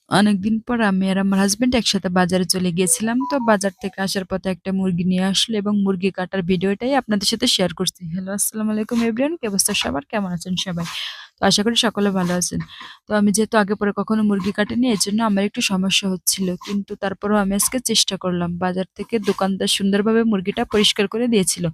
অনেকদিন পর আমি আর আমার হাসব্যান্ড একসাথে বাজারে চলে গিয়েছিলাম। তো বাজার থেকে আসার পথে একটা মুরগি নিয়ে আসলো এবং মুরগি কাটার ভিডিওটাই আপনাদের সাথে শেয়ার করছি। হ্যালো, আসসালামু আলাইকুম এভরিওয়ান। কি অবস্থা সবার? কেমন আছেন সবাই? তো আশা করি সকলে ভালো আছেন। তো আমি যেহেতু আগে পরে কখনো মুরগি কাটিনি এজন্য আমার একটু সমস্যা হচ্ছিল। কিন্তু তারপরেও আমি আজকে চেষ্টা করলাম। বাজার থেকে দোকানদার সুন্দরভাবে মুরগিটা পরিষ্কার করে দিয়েছিল।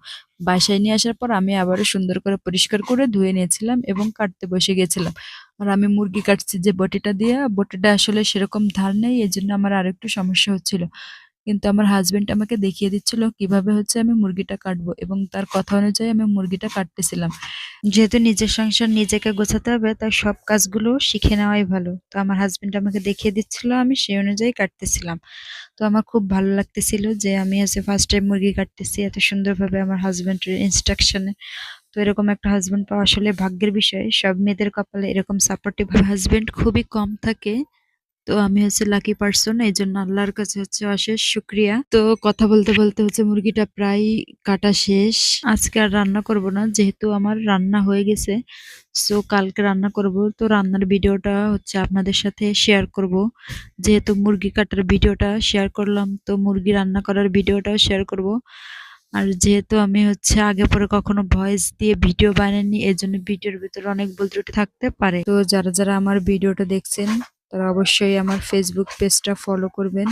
বাসায় নিয়ে আসার পর আমি আবারও সুন্দর করে পরিষ্কার করে ধুয়ে নিয়েছিলাম এবং কাটতে বসে গিয়েছিলাম। আর আমি মুরগি কাটছি যে বটিটা দিয়ে, বটিটা আসলে সেরকম ধার নেই, এজন্য আমার আরেকটু সমস্যা হচ্ছিল। কিন্তু আমার হাসব্যান্ড আমাকে দেখিয়ে দিচ্ছিল কিভাবে হচ্ছে আমি মুরগিটা কাটবো এবং তার কথা অনুযায়ী আমি মুরগিটা কাটতেছিলাম। যেহেতু নিজের সংসার নিজেকে গোছাতে হবে তাই সব কাজগুলো শিখে নেওয়াই ভালো। তো আমার হাসব্যান্ড আমাকে দেখিয়ে দিচ্ছিল, আমি সেই অনুযায়ী কাটতেছিলাম। তো আমার খুব ভালো লাগতেছিল যে আমি হচ্ছে ফার্স্ট টাইম মুরগি কাটতেছি এত সুন্দরভাবে আমার হাসব্যান্ডের ইনস্ট্রাকশনে। তো এরকম একটা হাসব্যান্ড পাওয়া আসলে ভাগ্যের বিষয়। সব মেয়েদের কপালে এরকম সাপোর্টিভ হাসব্যান্ড খুবই কম থাকে। তো আমি হচ্ছে লাকি পারসন, এইজন্য আল্লাহর কাছে হচ্ছে অশেষ শুকরিয়া। তো কথা বলতে বলতে হচ্ছে মুরগিটা প্রায় কাটা শেষ। আজকে আর রান্না করব না, যেহেতু আমার রান্না হয়ে গেছে। সো কালকে রান্না করব। তো রান্নার ভিডিওটা হচ্ছে আপনাদের সাথে শেয়ার করব। যেহেতু মুরগি কাটার ভিডিওটা শেয়ার করলাম, তো মুরগি রান্না করার ভিডিওটাও শেয়ার করব। আর যেহেতু আমি হচ্ছে আগে পরে কখনো ভয়েস দিয়ে ভিডিও বানাইনি, এজন্য ভিডিওর ভিতরে অনেক ভুল ত্রুটি থাকতে পারে। তো যারা যারা আমার ভিডিওটা দেখছেন তারা অবশ্যই আমার ফেসবুক পেজটা ফলো করবেন।